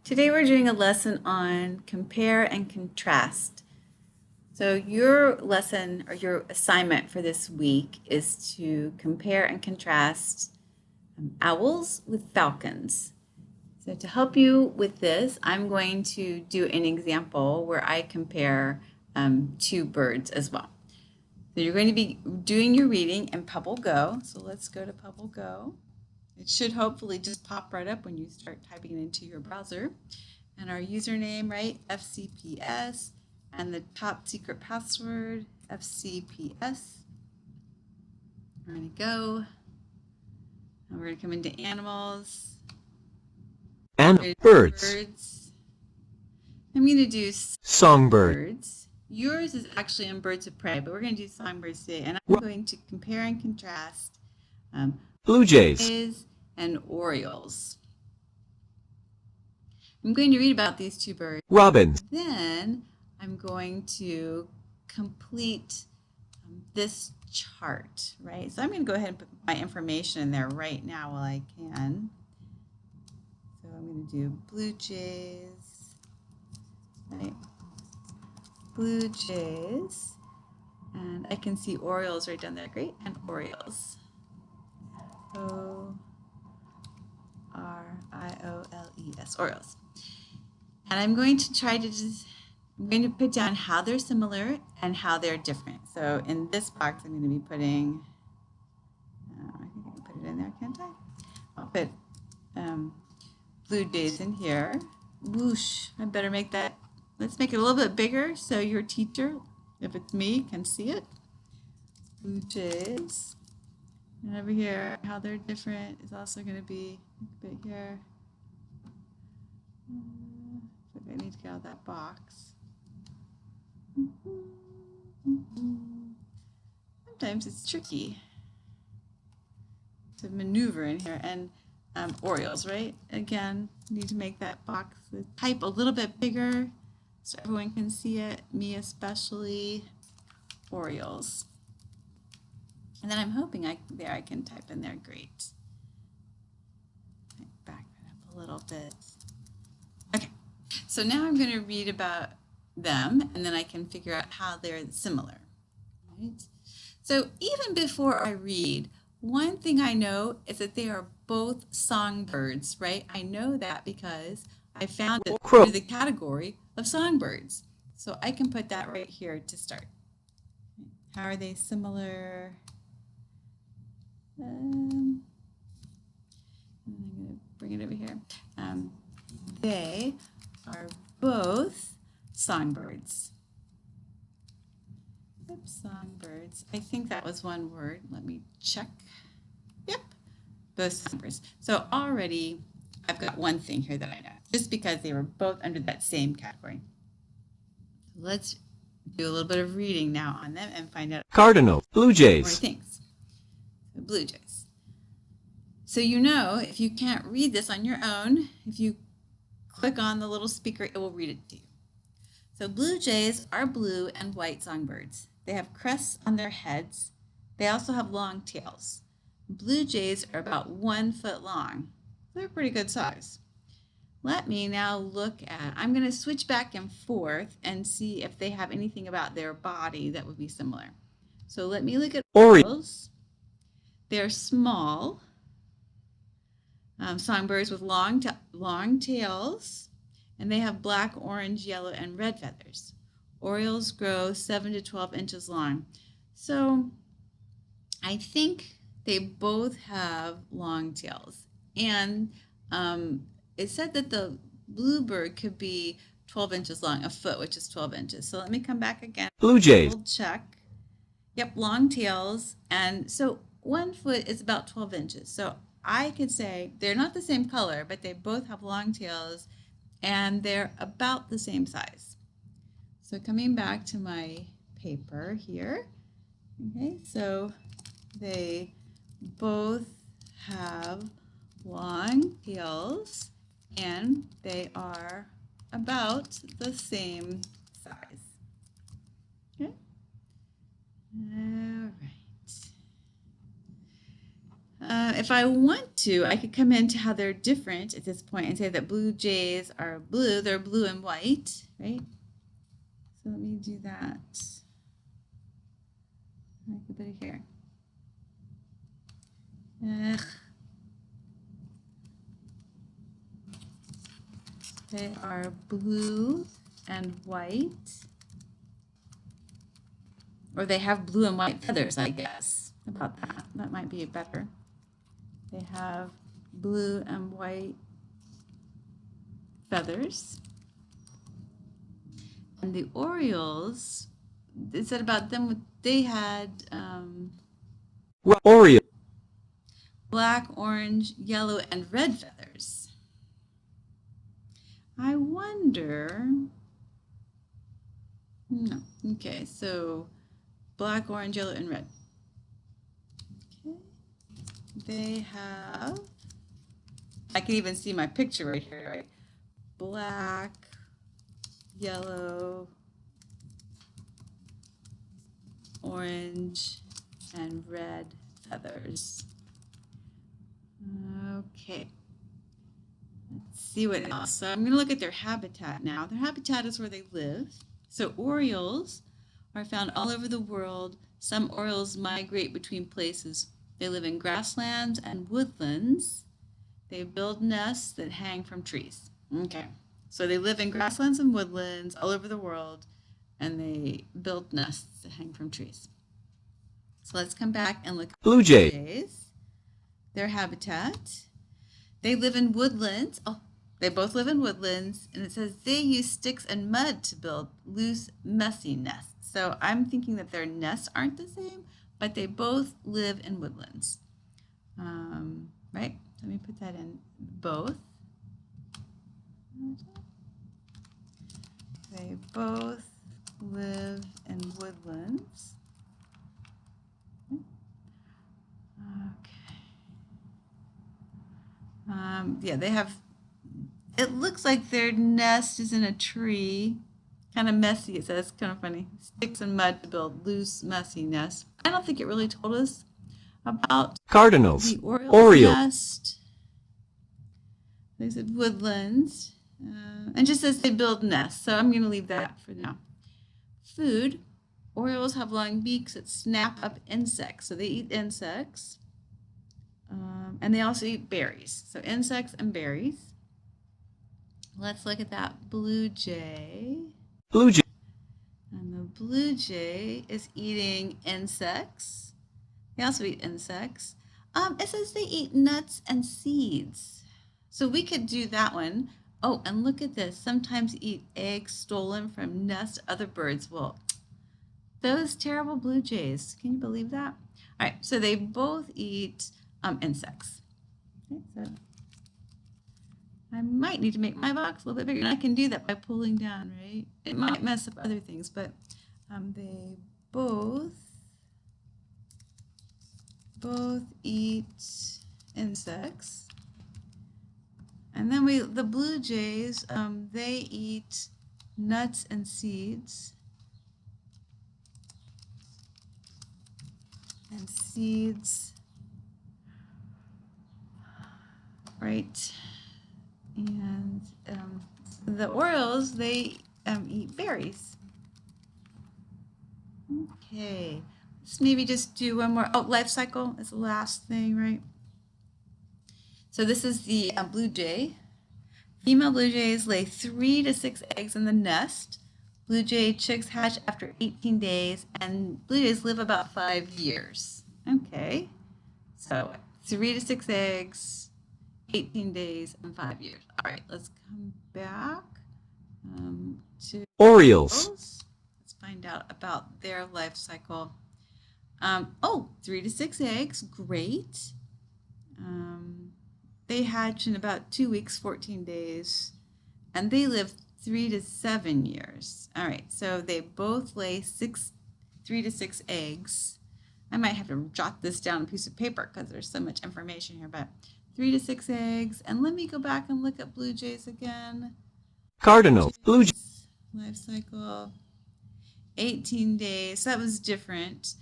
Today we're doing a lesson on compare and contrast. So your lesson or your assignment for this week is to compare and contrast owls with falcons. So to help you with this, I'm going to do an example where I compare two birds as well. So you're going to be doing your reading in Pebble Go. So let's go to Pebble Go. It should hopefully just pop right up when you start typing it into your browser. And our username, right, FCPS, and the top secret password, FCPS. We're going to go, and we're going to come into animals. And birds. I'm going to do songbirds. Yours is actually on birds of prey, but we're going to do songbirds today. And I'm going to compare and contrast Blue jays and orioles. I'm going to read about these two birds. Robins. Then I'm going to complete this chart, right? So I'm going to go ahead and put my information in there right now while I can. So I'm going to do blue jays, right? Blue jays, and I can see orioles right down there. Great, and orioles. O-R-I-O-L-E-S, orioles. And I'm going to try to I'm going to put down how they're similar and how they're different. So in this box, I'm going to be putting, I think I can put it in there, can't I? I'll put blue jays in here. Whoosh, I better make that, let's make it a little bit bigger so your teacher, if it's me, can see it. Blue jays. And over here, how they're different is also going to be a bit here. I need to get out of that box. Sometimes it's tricky to maneuver in here. And orioles, right? Again, need to make that box, the type a little bit bigger so everyone can see it, me especially. Orioles. And then I'm hoping I can type in there. Great. Back it up a little bit. Okay. So now I'm going to read about them, and then I can figure out how they're similar. Right? So even before I read, one thing I know is that they are both songbirds, right? I know that because I found it under the category of songbirds. So I can put that right here to start. How are they similar? I'm going to bring it over here. They are both songbirds. Oops, songbirds. I think that was one word. Let me check. Yep, both songbirds. So already I've got one thing here that I know, just because they were both under that same category. Let's do a little bit of reading now on them and find out Cardinal, blue jays. more things. So blue jays. So you know, if you can't read this on your own, if you click on the little speaker, it will read it to you. So blue jays are blue and white songbirds. They have crests on their heads. They also have long tails. Blue jays are about 1 foot long. They're pretty good size. Let me now look at, I'm going to switch back and forth and see if they have anything about their body that would be similar. So let me look at orioles. They're small songbirds with long tails, and they have black, orange, yellow, and red feathers. Orioles grow 7 to 12 inches long. So I think they both have long tails. And it said that the bluebird could be 12 inches long, a foot, which is 12 inches. So let me come back again. Blue jays. We'll check. Yep, long tails. And so 1 foot is about 12 inches. So I could say they're not the same color, but they both have long tails and they're about the same size. So coming back to my paper here, okay, so they both have long tails and they are about the same size. Okay. All right. If I want to, I could come into how they're different at this point and say that blue jays are blue. They're blue and white, right? So let me do that. I could put it here. They are blue and white. Or they have blue and white feathers, I guess. How about that? That might be better. They have blue and white feathers. And the orioles, it said about them, they had Oriole. black, orange, yellow, and red feathers. I wonder. No. Okay, so black, orange, yellow, and red. Okay. They have, I can even see my picture right here, right? Black, yellow, orange, and red feathers. Okay. Let's see what else. So I'm going to look at their habitat now. Their habitat is where they live. So orioles are found all over the world. Some orioles migrate between places. They live in grasslands and woodlands. They build nests that hang from trees. Okay. So they live in grasslands and woodlands all over the world, and they build nests that hang from trees. So let's come back and look at Blue jay. their habitat. They live in woodlands. Oh, they both live in woodlands, and it says they use sticks and mud to build loose, messy nests. So I'm thinking that their nests aren't the same, but they both live in woodlands. Right? Let me put that in both. They both live in woodlands. Okay. Yeah, they have, it looks like their nest is in a tree. Kind of messy, it says, kind of funny. Sticks and mud to build loose, messy nests. I don't think it really told us about Cardinals. the Oriole. nest. They said woodlands. And just says they build nests, so I'm going to leave that for now. Food. Orioles have long beaks that snap up insects, so they eat insects. And they also eat berries, so insects and berries. Let's look at that blue jay. Blue jay. And the blue jay is eating insects. They also eat insects. It says they eat nuts and seeds. So we could do that one. Oh, and look at this. Sometimes eat eggs stolen from nests other birds will. Those terrible blue jays. Can you believe that? All right, so they both eat insects. Okay, so I might need to make my box a little bit bigger, and I can do that by pulling down, right? It might mess up other things, but they both eat insects. And then the blue jays, they eat nuts and seeds. And seeds, right? And the orioles, they eat berries. Okay, let's maybe just do one more. Oh, life cycle is the last thing, right? So this is the blue jay. Female blue jays lay 3 to 6 eggs in the nest. Blue jay chicks hatch after 18 days, and blue jays live about 5 years. Okay, so 3 to 6 eggs, 18 days, and 5 years. All right, let's come back to Orioles. Let's find out about their life cycle. 3 to 6 eggs, great. They hatch in about 2 weeks, 14 days, and they live 3 to 7 years. All right, so they both lay 3 to 6 eggs. I might have to jot this down on a piece of paper because there's so much information here, but 3 to 6 eggs. And let me go back and look at blue jays again. Cardinal. Blue jay. Life cycle, 18 days. That was different.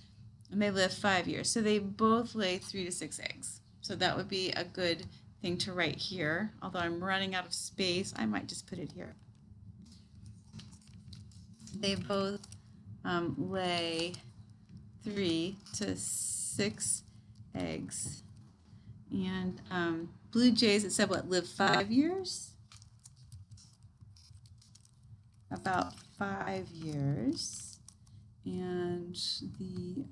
And they live 5 years. So they both lay 3 to 6 eggs. So that would be a good thing to write here. Although I'm running out of space, I might just put it here. They both lay 3 to 6 eggs. And blue jays, it said what, live 5 years? About 5 years. And the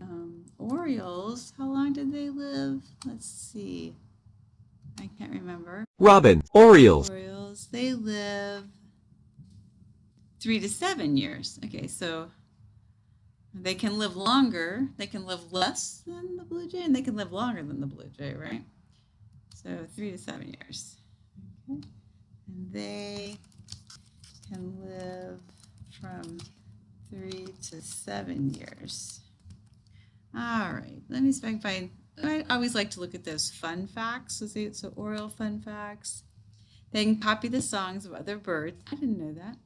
orioles, how long did they live? Let's see. I can't remember. Robin, Orioles. Orioles, they live 3 to 7 years. Okay, so they can live longer. They can live less than the blue jay, and they can live longer than the blue jay, right? So 3 to 7 years. Okay. And they can live from 3 to 7 years. All right, let me see if I can find, I always like to look at those fun facts. So Oriole fun facts. They can copy the songs of other birds. I didn't know that.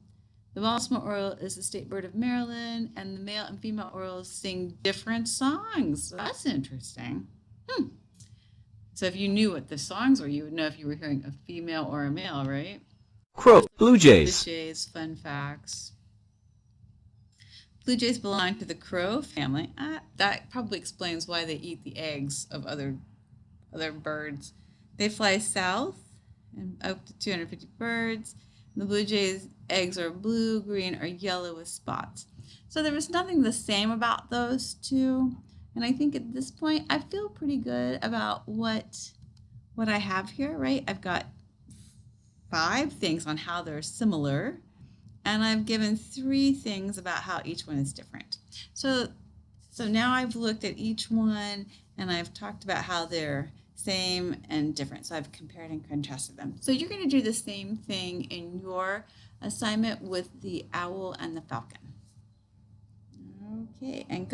The bald oriole is the state bird of Maryland, and the male and female orioles sing different songs. So that's interesting. So if you knew what the songs were, you would know if you were hearing a female or a male, right? Crow, Blue Blue Jays. jays, fun facts. Blue jays belong to the crow family. That probably explains why they eat the eggs of other birds. They fly south and up to 250 birds. The blue jays' eggs are blue, green, or yellow with spots. So there was nothing the same about those two. And I think at this point, I feel pretty good about what I have here, right? I've got 5 things on how they're similar, and I've given 3 things about how each one is different. So now I've looked at each one, and I've talked about how they're same and different. So I've compared and contrasted them. So you're going to do the same thing in your assignment with the owl and the falcon. Okay, and good.